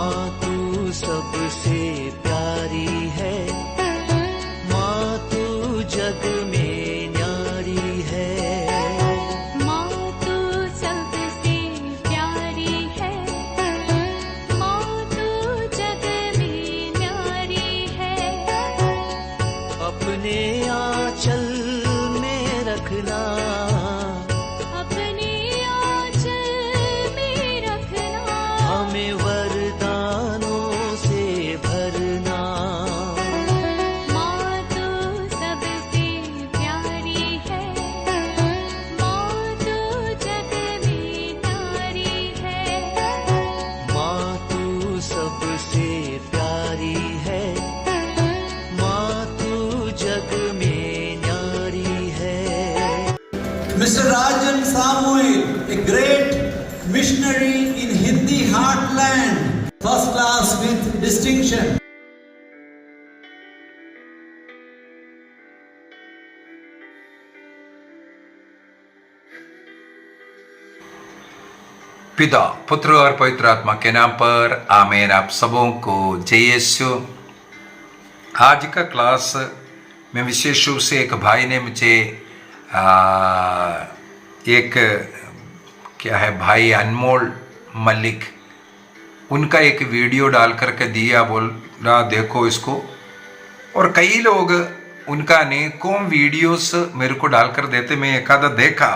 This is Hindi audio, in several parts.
माँ तू सबसे प्यारी है, माँ तू जग में न्यारी है। माँ तू सबसे प्यारी है, माँ तू जग में न्यारी है। अपने आंचल में रखना, अपने आंचल में रखना। हमें वरदानों से भरना। माँ तू सबसे प्यारी है, माँ तू जग में न्यारी है। माँ तू सबसे प्यारी है, माँ तू जग में न्यारी है। Mr. Rajan Samuel, a great missionary in Hindi heartland, first class with distinction. पिता, पुत्र और पवित्र आत्मा के नाम पर आमीन। आप सबों को जय यीशु। आज का क्लास में विशेष रूप से एक भाई ने मुझे एक क्या है भाई अनमोल मलिक, उनका एक वीडियो डाल करके दिया, बोल रहा देखो इसको। और कई लोग उनका अनेकों वीडियोस मेरे को डालकर देते, मैं एक आधा देखा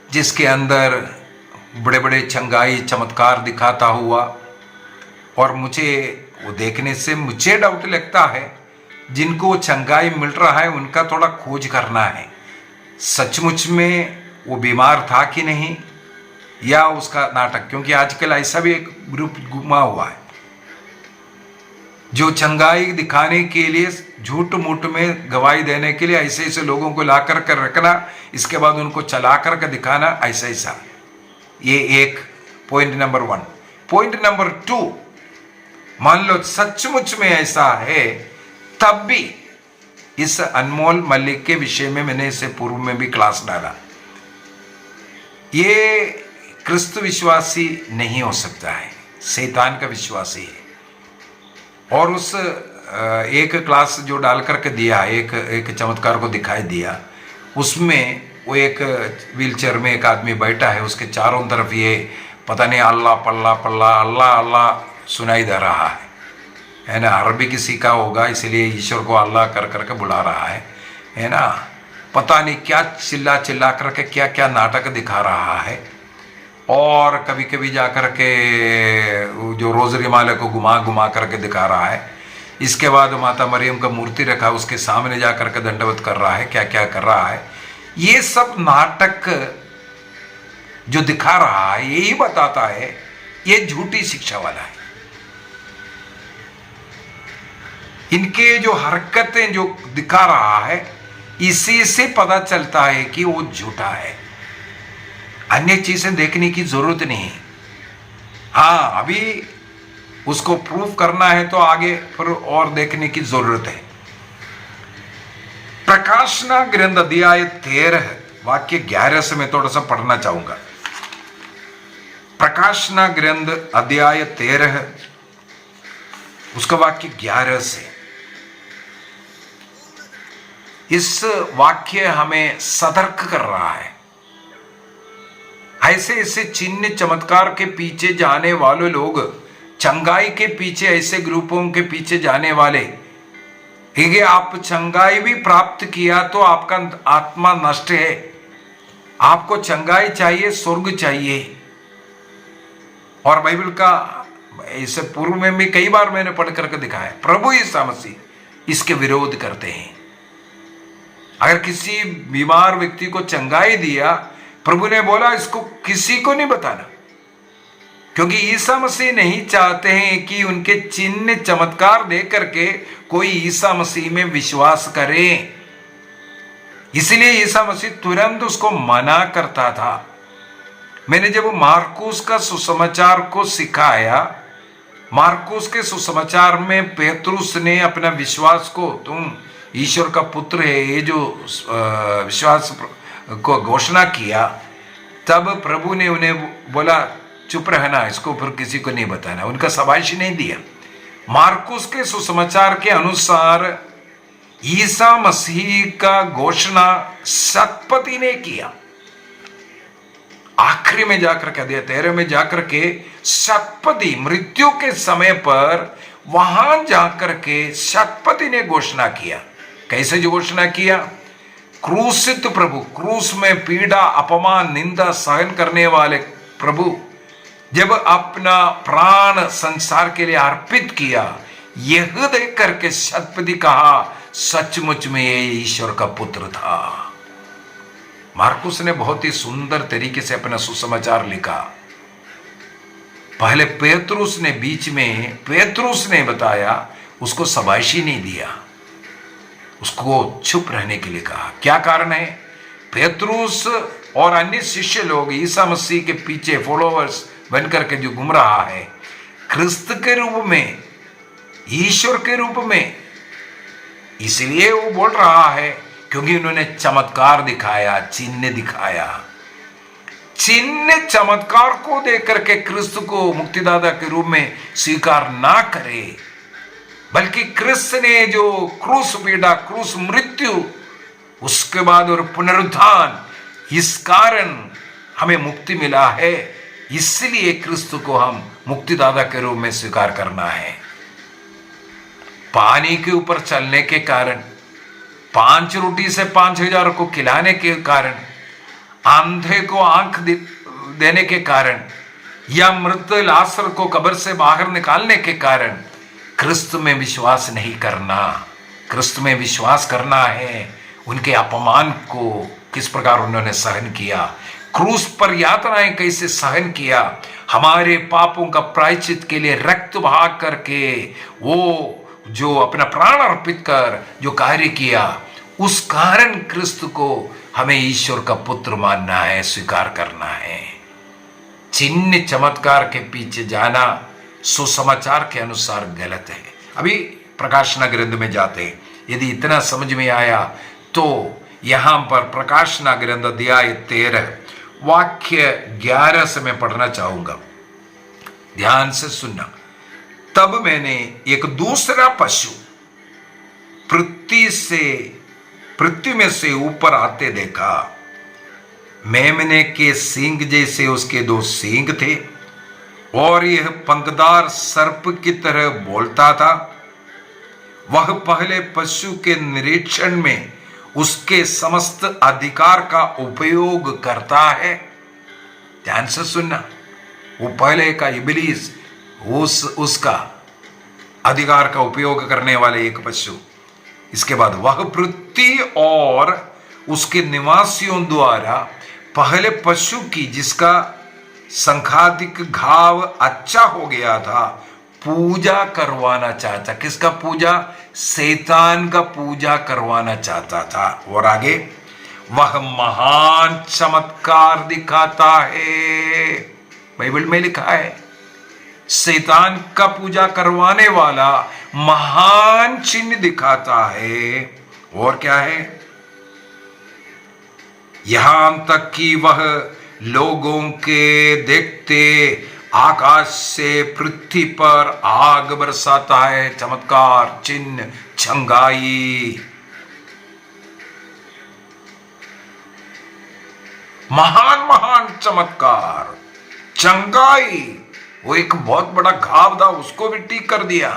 जिसके अंदर बड़े बड़े चंगाई चमत्कार दिखाता हुआ। और मुझे वो देखने से मुझे डाउट लगता है, जिनको चंगाई मिल रहा है उनका थोड़ा खोज करना है, सचमुच में वो बीमार था कि नहीं, या उसका नाटक। क्योंकि आजकल ऐसा भी एक ग्रुप घुमा हुआ है जो चंगाई दिखाने के लिए झूठ मूठ में गवाही देने के लिए ऐसे ऐसे लोगों को ला कर रखना, इसके बाद उनको चला कर दिखाना, ऐसा ऐसा। ये एक पॉइंट नंबर 1। पॉइंट नंबर 2, मान लो सचमुच में ऐसा है, तब भी इस अनमोल मलिक के विषय में मैंने इससे पूर्व में भी क्लास डाला। ये क्रिस्त विश्वासी नहीं हो सकता है, शैतान का विश्वासी है। और उस एक क्लास जो डाल करके दिया, एक चमत्कार को दिखाई दिया, उसमें वो एक व्हीलचेयर में एक आदमी बैठा है, उसके चारों तरफ ये पता नहीं अल्लाह पल्ला पल्ला अल्लाह अल्लाह सुनाई दे रहा है ना। अरबी की सीखा होगा, इसलिए ईश्वर को अल्लाह कर करके बुला रहा है ना। पता नहीं क्या चिल्ला चिल्ला करके क्या क्या नाटक दिखा रहा है। और कभी कभी जा कर के जो रोजरी माले को घुमा घुमा करके दिखा रहा है। इसके बाद माता मरियम का मूर्ति रखा, उसके सामने जा करके दंडवत कर रहा है, क्या क्या कर रहा है। ये सब नाटक जो दिखा रहा है यही बताता है ये झूठी शिक्षा वाला है। इनके जो हरकतें जो दिखा रहा है, इसी से पता चलता है कि वो झूठा है। अन्य चीजें देखने की जरूरत नहीं। हाँ, अभी उसको प्रूफ करना है तो आगे फिर और देखने की जरूरत है। प्रकाशना ग्रंथ अध्याय 13 वाक्य 11 से मैं थोड़ा सा पढ़ना चाहूंगा। प्रकाशना ग्रंथ अध्याय 13 उसका वाक्य 11 से। इस वाक्य हमें सतर्क कर रहा है। ऐसे ऐसे चिन्ह चमत्कार के पीछे जाने वाले लोग, चंगाई के पीछे, ऐसे ग्रुपों के पीछे जाने वाले, ठीक, आप चंगाई भी प्राप्त किया तो आपका आत्मा नष्ट है। आपको चंगाई चाहिए, स्वर्ग चाहिए। और बाइबल का इससे पूर्व में भी कई बार मैंने पढ़ करके दिखाया, प्रभु यीशु मसीह इसके विरोध करते हैं। अगर किसी बीमार व्यक्ति को चंगाई दिया, प्रभु ने बोला इसको किसी को नहीं बताना, क्योंकि ईसा मसीह नहीं चाहते हैं कि उनके चिन्ह चमत्कार देख करके कोई ईसा मसीह में विश्वास करे। इसलिए ईसा मसीह तुरंत उसको मना करता था। मैंने जब मार्कुस का सुसमाचार को सिखाया, मार्कुस के सुसमाचार में पेतरुस ने अपना विश्वास को, तुम ईश्वर का पुत्र है, ये जो विश्वास को घोषणा किया, तब प्रभु ने उन्हें बोला चुप रहना, इसको फिर किसी को नहीं बताना, उनका शाबाशी नहीं दिया। मार्कुस के सुसमाचार के अनुसार ईसा मसीह का घोषणा शतपति ने किया। आखिरी में जाकर के अध्याय 13 में जाकर के शतपति मृत्यु के समय पर वहां जाकर के शतपति ने घोषणा किया। कैसे जो घोषणा किया? क्रूसित प्रभु, क्रूस में पीड़ा अपमान निंदा सहन करने वाले प्रभु जब अपना प्राण संसार के लिए अर्पित किया, यह देख करके शतपति कहा सचमुच में ये ईश्वर का पुत्र था। मार्कुस ने बहुत ही सुंदर तरीके से अपना सुसमाचार लिखा। पहले पेतरुस ने बीच में पेतरुस ने बताया, उसको शाबाशी नहीं दिया, उसको चुप रहने के लिए कहा। क्या कारण है? पेतरुस और अन्य शिष्य लोग ईसा मसीह के पीछे फॉलोअर्स बनकर के जो घूम रहा है, क्रिस्त के रूप में, ईश्वर के रूप में, इसलिए वो बोल रहा है क्योंकि उन्होंने चमत्कार दिखाया, चिन्ह दिखाया। चिन्ह चमत्कार को देख करके क्रिस्त को मुक्तिदाता के रूप में स्वीकार ना करे, बल्कि क्रिस्त ने जो क्रूस पीड़ा, क्रूस मृत्यु, उसके बाद और पुनरुत्थान, इस कारण हमें मुक्ति मिला है, इसलिए क्रिस्त को हम मुक्तिदाता के रूप में स्वीकार करना है। पानी के ऊपर चलने के कारण, 5 रोटी से 5000 को खिलाने के कारण, अंधे को आंख देने के कारण, या मृत लाजर को कब्र से बाहर निकालने के कारण क्रिस्त में विश्वास नहीं करना। क्रिस्त में विश्वास करना है उनके अपमान को किस प्रकार उन्होंने सहन किया, क्रूस पर यातनाएं कैसे सहन किया, हमारे पापों का प्रायश्चित के लिए रक्त बहा करके वो जो अपना प्राण अर्पित कर जो कार्य किया, उस कारण क्रिस्त को हमें ईश्वर का पुत्र मानना है, स्वीकार करना है। चिन्ह चमत्कार के पीछे जाना सुसमाचार के अनुसार गलत है। अभी प्रकाशना ग्रंथ में जाते हैं। यदि इतना समझ में आया तो यहां पर प्रकाशना ग्रंथ अध्याय 13 वाक्य 11 से मैं पढ़ना चाहूंगा, ध्यान से सुनना। तब मैंने एक दूसरा पशु पृथ्वी में से ऊपर आते देखा। मेमने के सींग जैसे उसके 2 सींग थे और यह पंखदार सर्प की तरह बोलता था। वह पहले पशु के निरीक्षण में उसके समस्त अधिकार का उपयोग करता है। ध्यान से सुनना, वो पहले का इब्लीस, उसका अधिकार का उपयोग करने वाले एक पशु। इसके बाद वह पृथ्वी और उसके निवासियों द्वारा पहले पशु की, जिसका संघातिक घाव अच्छा हो गया था, पूजा करवाना चाहता। किसका पूजा? शैतान का पूजा करवाना चाहता था। और आगे वह महान चमत्कार दिखाता है। बाइबल में लिखा है शैतान का पूजा करवाने वाला महान चिन्ह दिखाता है। और क्या है? यहां तक कि वह लोगों के देखते आकाश से पृथ्वी पर आग बरसाता है। चमत्कार, चिन्ह, छंगाई, महान महान चमत्कार, चंगाई। वो एक बहुत बड़ा घाव था, उसको भी ठीक कर दिया।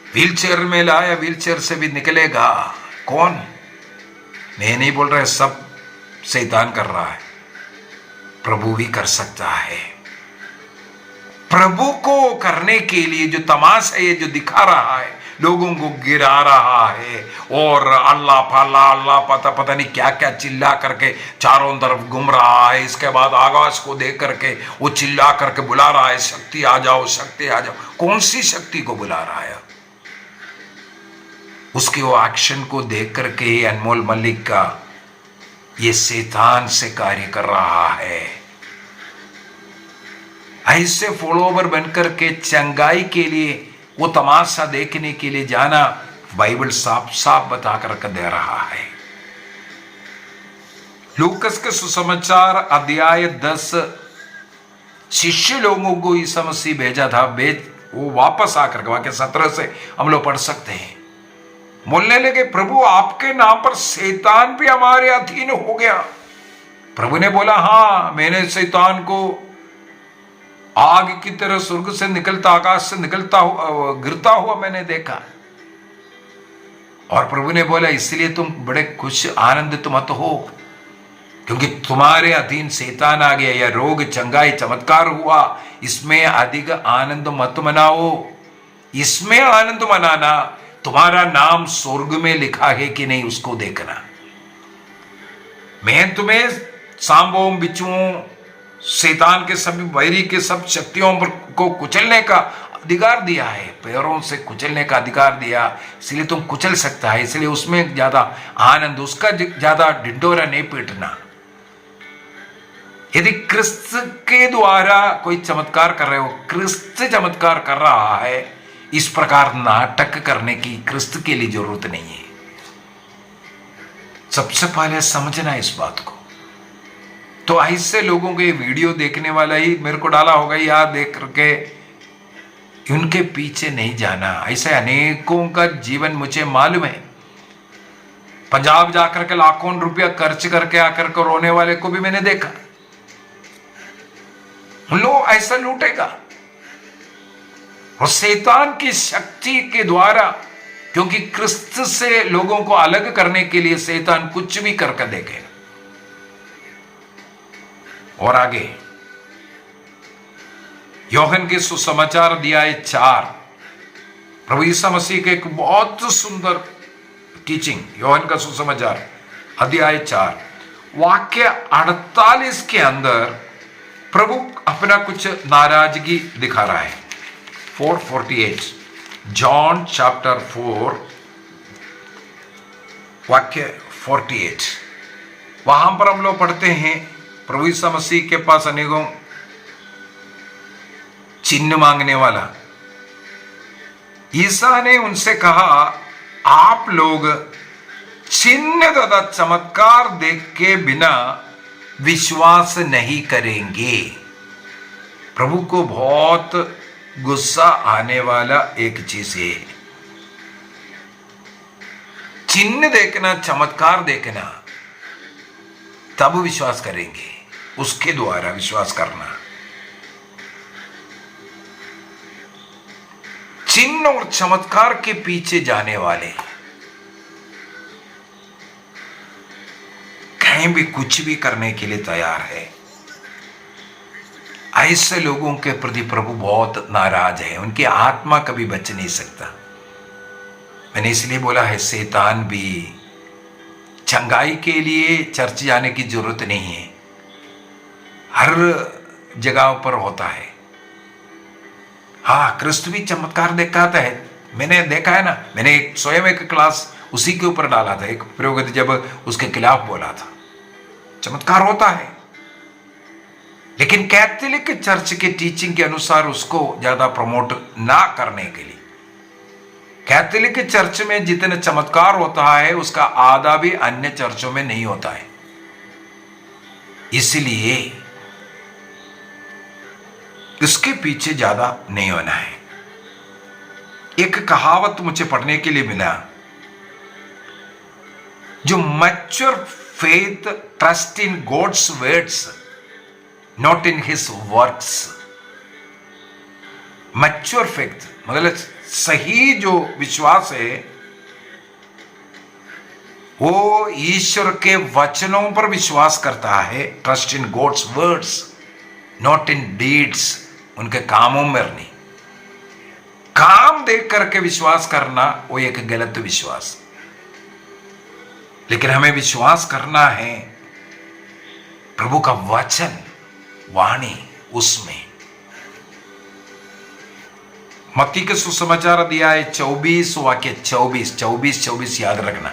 व्हीलचेयर में लाया, व्हीलचेयर से भी निकलेगा। कौन? मैं नहीं बोल रहा, सब शैतान कर रहा है, प्रभु भी कर सकता है। प्रभु को करने के लिए जो तमाशा ये जो दिखा रहा है, लोगों को गिरा रहा है और अल्लाह पाला अल्लाह पता नहीं क्या क्या चिल्ला करके चारों तरफ घूम रहा है। इसके बाद आकाश को देख करके वो चिल्ला करके बुला रहा है, शक्ति आ जाओ, शक्ति आ जाओ। कौन सी शक्ति को बुला रहा है? उसके वो एक्शन को देख करके अनमोल मलिक का ये शैतान से कार्य कर रहा है। ऐसे फॉलोवर बनकर के चंगाई के लिए, वो तमाशा देखने के लिए जाना, बाइबल साफ साफ बता कर दे रहा है। लूकस के सुसमाचार अध्याय 10 शिष्य लोगों को ईसा मसीह भेजा था, वो वापस आकर वाक्य 17 से हम लोग पढ़ सकते हैं, बोलने लगे प्रभु आपके नाम पर शैतान भी हमारे अधीन हो गया। प्रभु ने बोला हाँ, मैंने शैतान को आग की तरह स्वर्ग से निकलता, आकाश से निकलता हुआ गिरता हुआ मैंने देखा। और प्रभु ने बोला इसलिए तुम बड़े खुश आनंदित मत हो, क्योंकि तुम्हारे अधीन शैतान आ गया, या रोग चंगाई चमत्कार हुआ, इसमें अधिक आनंद मत मनाओ। इसमें आनंद मनाना तुम्हारा नाम स्वर्ग में लिखा है कि नहीं उसको देखना। मैं तुम्हें सांबों बिच्छुओं शैतान के सभी वैरी के सब शक्तियों को कुचलने का अधिकार दिया है, पैरों से कुचलने का अधिकार दिया, इसलिए तुम कुचल सकता है। इसलिए उसमें ज्यादा आनंद, उसका ज्यादा ढिंढोरा नहीं पीटना। यदि क्रिस्त के द्वारा कोई चमत्कार कर रहे हो, क्रिस्त चमत्कार कर रहा है, इस प्रकार नाटक करने की क्रिस्त के लिए जरूरत नहीं है। सबसे पहले समझना इस बात को। तो ऐसे लोगों के वीडियो देखने वाला ही मेरे को डाला होगा, या देख करके उनके पीछे नहीं जाना। ऐसे अनेकों का जीवन मुझे मालूम है। पंजाब जाकर के लाखों रुपया खर्च करके आकर के रोने वाले को भी मैंने देखा। लो ऐसा लूटेगा, और शैतान की शक्ति के द्वारा, क्योंकि क्रिस्त से लोगों को अलग करने के लिए शैतान कुछ भी करके देखेगा। और आगे योहन के सुसमाचार अध्याय 4, प्रभु ईसा मसीह के एक बहुत सुंदर टीचिंग, योहन का सुसमाचार अध्याय 4 वाक्य 48 के अंदर प्रभु अपना कुछ नाराजगी दिखा रहा है। 4:48 जॉन चैप्टर 4 वाक्य 48, वहां पर हम लोग पढ़ते हैं प्रभु ईसा मसीह के पास अनेकों चिन्ह मांगने वाला। ईसा ने उनसे कहा आप लोग चिन्ह तथा चमत्कार देख के बिना विश्वास नहीं करेंगे। प्रभु को बहुत गुस्सा आने वाला एक चीज है, चिन्ह देखना, चमत्कार देखना, तब विश्वास करेंगे, उसके द्वारा विश्वास करना। चिन्ह और चमत्कार के पीछे जाने वाले कहीं भी कुछ भी करने के लिए तैयार है। ऐसे लोगों के प्रति प्रभु बहुत नाराज है, उनकी आत्मा कभी बच नहीं सकता। मैंने इसलिए बोला है शैतान भी, चंगाई के लिए चर्च जाने की जरूरत नहीं है, हर जगह पर होता है। हाँ, क्रिस्त भी चमत्कार दिखाता है, मैंने देखा है ना। मैंने स्वयं एक क्लास उसी के ऊपर डाला था, एक प्रयोग जब उसके खिलाफ बोला था। चमत्कार होता है, लेकिन कैथोलिक चर्च के टीचिंग के अनुसार उसको ज्यादा प्रमोट ना करने के लिए। कैथोलिक चर्च में जितने चमत्कार होता है उसका आधा भी अन्य चर्चों में नहीं होता है। इसलिए इसके पीछे ज्यादा नहीं होना है। एक कहावत मुझे पढ़ने के लिए मिला, जो mature faith trust in God's words not in his works. Mature faith मतलब सही जो विश्वास है वो ईश्वर के वचनों पर विश्वास करता है। Trust in God's words not in deeds, उनके कामों में नहीं। काम देख करके विश्वास करना वो एक गलत विश्वास। लेकिन हमें विश्वास करना है प्रभु का वचन, वाणी, उसमें। मत्ती के सुसमाचार अध्याय 24 वाक्य 24 याद रखना।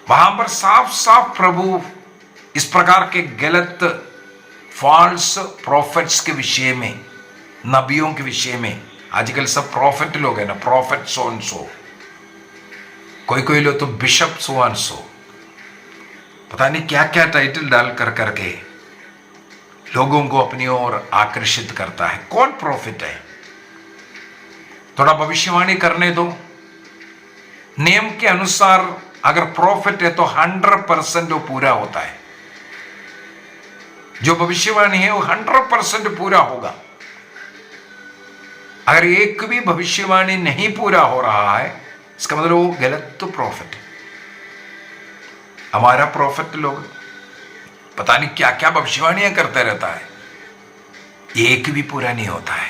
वहां पर साफ साफ प्रभु इस प्रकार के गलत फॉल्स प्रॉफिट्स के विषय में, नबियों के विषय में, आजकल सब प्रॉफिट लोग हैं ना, प्रॉफिट सो एंड सो, कोई लोग तो बिशप सो एंड सो, पता नहीं क्या क्या टाइटल डाल कर करके लोगों को अपनी ओर आकर्षित करता है। कौन प्रॉफिट है? थोड़ा भविष्यवाणी करने दो। नियम के अनुसार अगर प्रॉफिट है तो 100% वो पूरा होता है। जो भविष्यवाणी है वो 100% पूरा होगा। अगर एक भी भविष्यवाणी नहीं पूरा हो रहा है, इसका मतलब वो गलत तो प्रॉफिट है। हमारा प्रॉफिट लोग पता नहीं क्या क्या भविष्यवाणियां करते रहता है, एक भी पूरा नहीं होता है।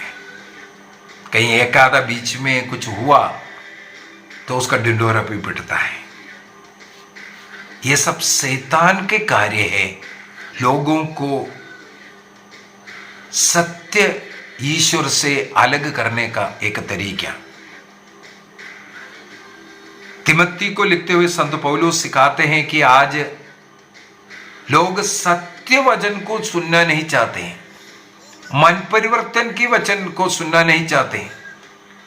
कहीं एक आधा बीच में कुछ हुआ तो उसका डिंडोरा भी पिटता है। ये सब शैतान के कार्य है, लोगों को सत्य ईश्वर से अलग करने का एक तरीका। तिमोथी को लिखते हुए संत पौलुस सिखाते हैं कि आज लोग सत्य वचन को सुनना नहीं चाहते हैं, मन परिवर्तन की वचन को सुनना नहीं चाहते हैं।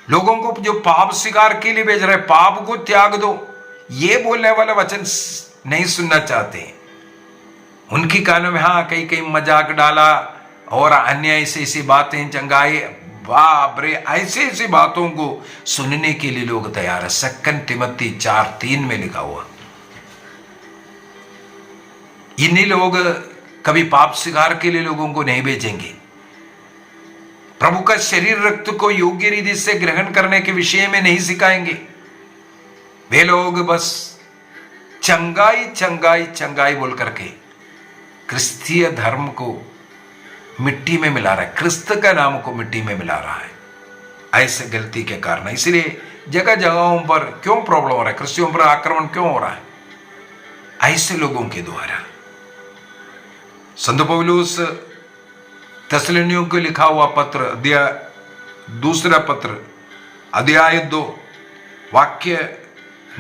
लोगों को जो पाप स्वीकार के लिए भेज रहे, पाप को त्याग दो, ये बोलने वाला वचन नहीं सुनना चाहते हैं। उनकी कानों में हाँ कहीं कहीं मजाक डाला और अन्य ऐसी ऐसी बातें चंगाई, बाप रे, ऐसी ऐसी बातों को सुनने के लिए लोग तैयार है। 2 तिमोथी 4:3 में लिखा हुआ। इन्हीं लोग कभी पाप स्वीकार के लिए लोगों को नहीं भेजेंगे। प्रभु का शरीर रक्त को योग्य रीति से ग्रहण करने के विषय में नहीं सिखाएंगे। वे लोग बस चंगाई चंगाई चंगाई बोल करके क्रिस्तीय धर्म को मिट्टी में मिला रहा है, क्रिस्त का नाम को मिट्टी में मिला रहा है। ऐसे गलती के कारण इसलिए जगह जगहों पर क्यों प्रॉब्लम हो रहा है, क्रिस्तियों पर आक्रमण क्यों हो रहा है? ऐसे लोगों के द्वारा। संत पौलुस थिस्सलुनीकियों को लिखा हुआ पत्र, दूसरा पत्र अध्याय 2 वाक्य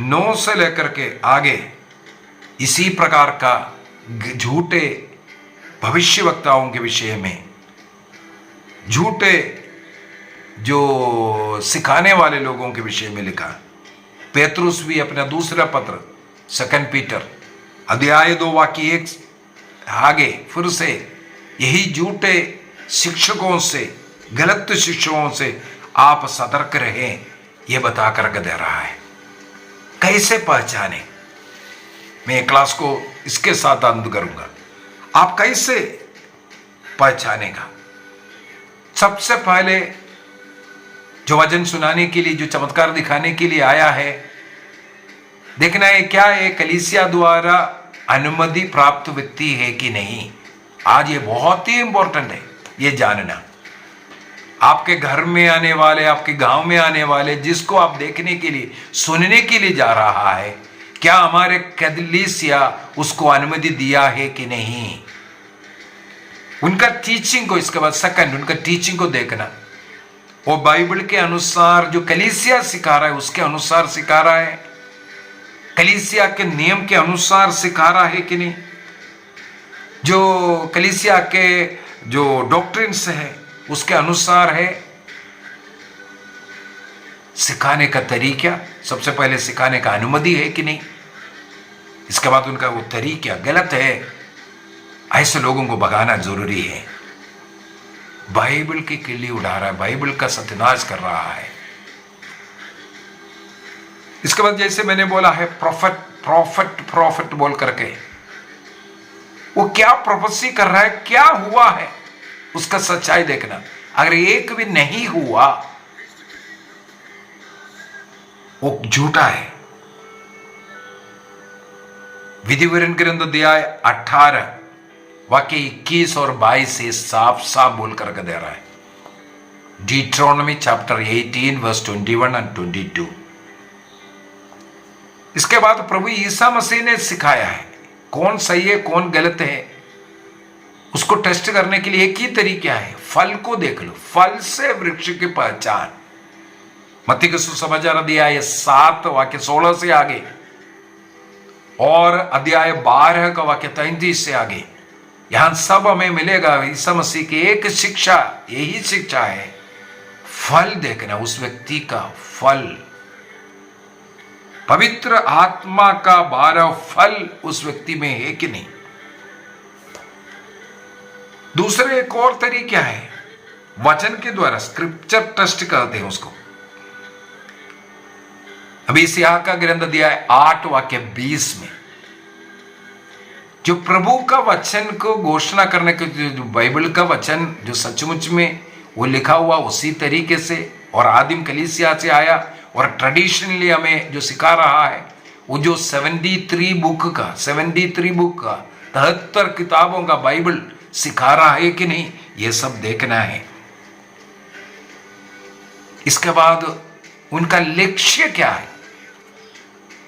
9 से लेकर के आगे इसी प्रकार का झूठे भविष्यवक्ताओं के विषय में, झूठे जो सिखाने वाले लोगों के विषय में लिखा। पेतरुस भी अपना दूसरा पत्र 2 पीटर अध्याय 2 वाक्य 1 आगे फिर से यही झूठे शिक्षकों से, गलत शिक्षकों से आप सतर्क रहें, यह बता कर दे रहा है। कैसे पहचाने? मैं क्लास को इसके साथ अंत करूंगा। आप कैसे पहचानेगा? सबसे पहले जो वचन सुनाने के लिए, जो चमत्कार दिखाने के लिए आया है, देखना है क्या है कलीसिया द्वारा अनुमति प्राप्त व्यक्ति है कि नहीं। आज ये बहुत ही इंपॉर्टेंट है ये जानना। आपके घर में आने वाले, आपके गांव में आने वाले, जिसको आप देखने के लिए, सुनने के लिए जा रहा है, क्या हमारे कलीसिया उसको अनुमति दिया है कि नहीं? उनका टीचिंग को, इसके बाद सेकंड उनका टीचिंग को देखना, वो बाइबल के अनुसार जो कलीसिया सिखा रहा है उसके अनुसार सिखा रहा है, कलीसिया के नियम के अनुसार सिखा रहा है कि नहीं। जो कलीसिया के जो डॉक्ट्रिन्स है उसके अनुसार है। सिखाने का तरीका, सबसे पहले सिखाने का अनुमति है कि नहीं, इसके बाद उनका वो तरीका गलत है, ऐसे लोगों को भगाना जरूरी है। बाइबल की किल्ली उड़ा रहा है, बाइबल का सत्यानाश कर रहा है। इसके बाद जैसे मैंने बोला है प्रॉफिट प्रॉफिट प्रॉफिट बोल करके, वो क्या प्रोफेसी कर रहा है, क्या हुआ है, उसका सच्चाई देखना। अगर एक भी नहीं हुआ वो झूठा है। विधिवरण ग्रंथ अध्याय 18 वाक्य 21 और 22 से साफ साफ बोल करके दे रहा है। डिट्रोनॉमी चैप्टर 18 वर्स 21 एंड 22। इसके बाद प्रभु ईसा मसीह ने सिखाया है कौन सही है कौन गलत है। उसको टेस्ट करने के लिए एक ही तरीका है, फल को देख लो, फल से वृक्ष की पहचान। मत्ती के सुसमाचार अध्याय 7 वाक्य 16 से आगे और अध्याय 12 का वाक्य 33 से आगे, यहां सब हमें मिलेगा ईसा मसीह की एक शिक्षा, यही शिक्षा है, फल देखना, उस व्यक्ति का फल, पवित्र आत्मा का 12 फल उस व्यक्ति में है कि नहीं। दूसरे एक और तरीका है, वचन के द्वारा स्क्रिप्चर टेस्ट कहते हैं उसको। अभी यशायाह का ग्रंथ अध्याय 8 वाक्य 20 में जो प्रभु का वचन को घोषणा करने के, जो बाइबल का वचन जो सचमुच में वो लिखा हुआ उसी तरीके से और आदिम कलीसिया से आया और ट्रेडिशनली हमें जो सिखा रहा है, वो जो 73 बुक का 73 किताबों का बाइबल सिखा रहा है कि नहीं, ये सब देखना है। इसके बाद उनका लक्ष्य क्या है।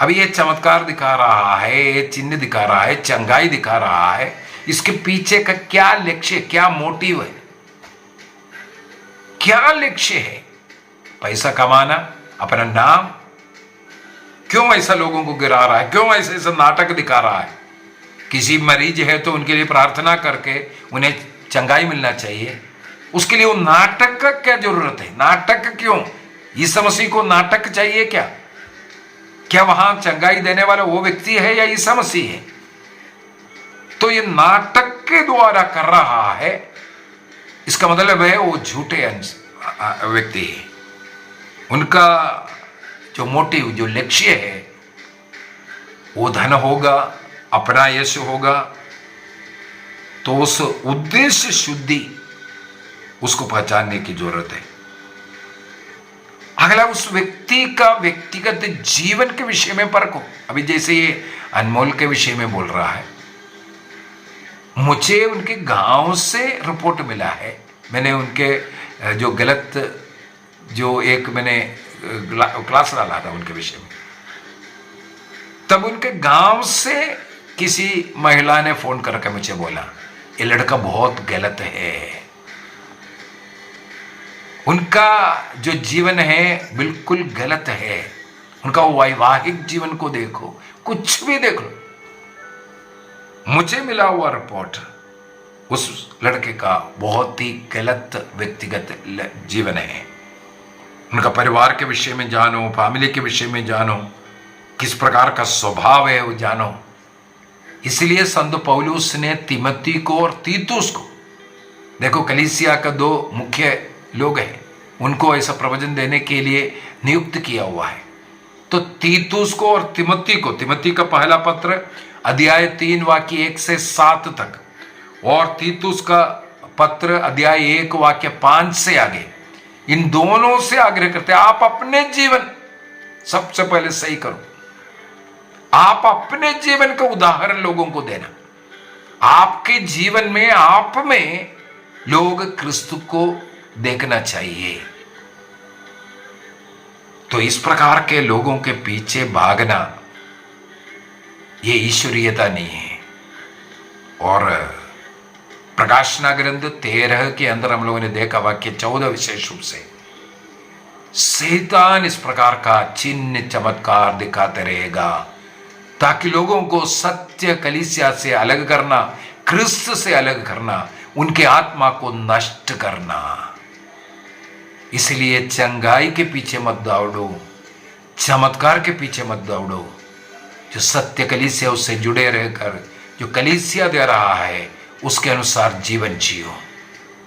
अभी ये चमत्कार दिखा रहा है, ये चिन्ह दिखा रहा है, चंगाई दिखा रहा है, इसके पीछे का क्या लक्ष्य, क्या मोटिव है, क्या लक्ष्य है? पैसा कमाना, अपना नाम? क्यों ऐसा लोगों को गिरा रहा है? क्यों ऐसे नाटक दिखा रहा है? किसी मरीज है तो उनके लिए प्रार्थना करके उन्हें चंगाई मिलना चाहिए, उसके लिए वो नाटक का क्या जरूरत है? नाटक क्यों? यीशु मसीह को नाटक चाहिए क्या? क्या वहां चंगाई देने वाला वो व्यक्ति है या यीशु मसीह है? तो ये नाटक के द्वारा कर रहा है, इसका मतलब है वो झूठे व्यक्ति है। उनका जो मोटिव, जो लक्ष्य है, वो धन होगा, अपना यश होगा। तो उस उद्देश्य शुद्धि उसको पहचानने की जरूरत है। अगला, उस व्यक्ति का व्यक्तिगत जीवन के विषय में परखो। अभी जैसे ये अनमोल के विषय में बोल रहा है, मुझे उनके गांव से रिपोर्ट मिला है। मैंने उनके जो गलत जो एक मैंने क्लास डाला था उनके विषय में, तब उनके गांव से किसी महिला ने फोन करके मुझे बोला, ये लड़का बहुत गलत है, उनका जो जीवन है बिल्कुल गलत है, उनका वैवाहिक जीवन को देखो, कुछ भी देख लो। मुझे मिला हुआ रिपोर्ट उस लड़के का बहुत ही गलत व्यक्तिगत जीवन है। उनका परिवार के विषय में जानो, फैमिली के विषय में जानो, किस प्रकार का स्वभाव है वो जानो। इसलिए संत पौलुस ने तिमोथी को और तीतुस को, देखो कलीसिया का 2 मुख्य लोग हैं, उनको ऐसा प्रवचन देने के लिए नियुक्त किया हुआ है। तो तीतुस को और तिमोथी को, तिमोथी का पहला पत्र अध्याय 3 वाक्य 1 से 7 तक, और तीतुस का पत्र अध्याय 1 वाक्य 5 से आगे, इन दोनों से आग्रह करते हैं, आप अपने जीवन सबसे पहले सही करो। आप अपने जीवन का उदाहरण लोगों को देना। आपके जीवन में, आप में लोग क्रिस्तु को देखना चाहिए। तो इस प्रकार के लोगों के पीछे भागना ये ईश्वरीयता नहीं है। और प्रकाशना ग्रंथ 13 के अंदर हम लोगों ने देखा वाक्य 14 विशेष रूप से, शैतान इस प्रकार का चिन्ह चमत्कार दिखाते रहेगा ताकि लोगों को सत्य कलीसिया से अलग करना, क्रिस्त से अलग करना, उनके आत्मा को नष्ट करना। इसलिए चंगाई के पीछे मत दौड़ो, चमत्कार के पीछे मत दौड़ो। जो सत्य कलीसिया उससे जुड़े रहकर जो कलीसिया दे रहा है उसके अनुसार जीवन जियो।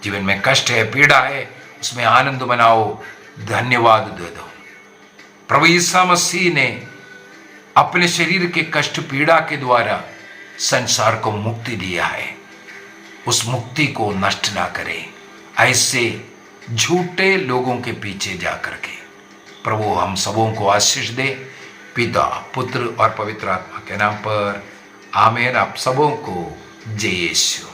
जीवन में कष्ट है, पीड़ा है, उसमें आनंद मनाओ, धन्यवाद दे दो। प्रभु यीशु मसीह ने अपने शरीर के कष्ट पीड़ा के द्वारा संसार को मुक्ति दिया है। उस मुक्ति को नष्ट ना करें ऐसे झूठे लोगों के पीछे जाकर के। प्रभु हम सबों को आशीष दे, पिता, पुत्र और पवित्र आत्मा के नाम पर आमीन। आप सबों को जय यीशु।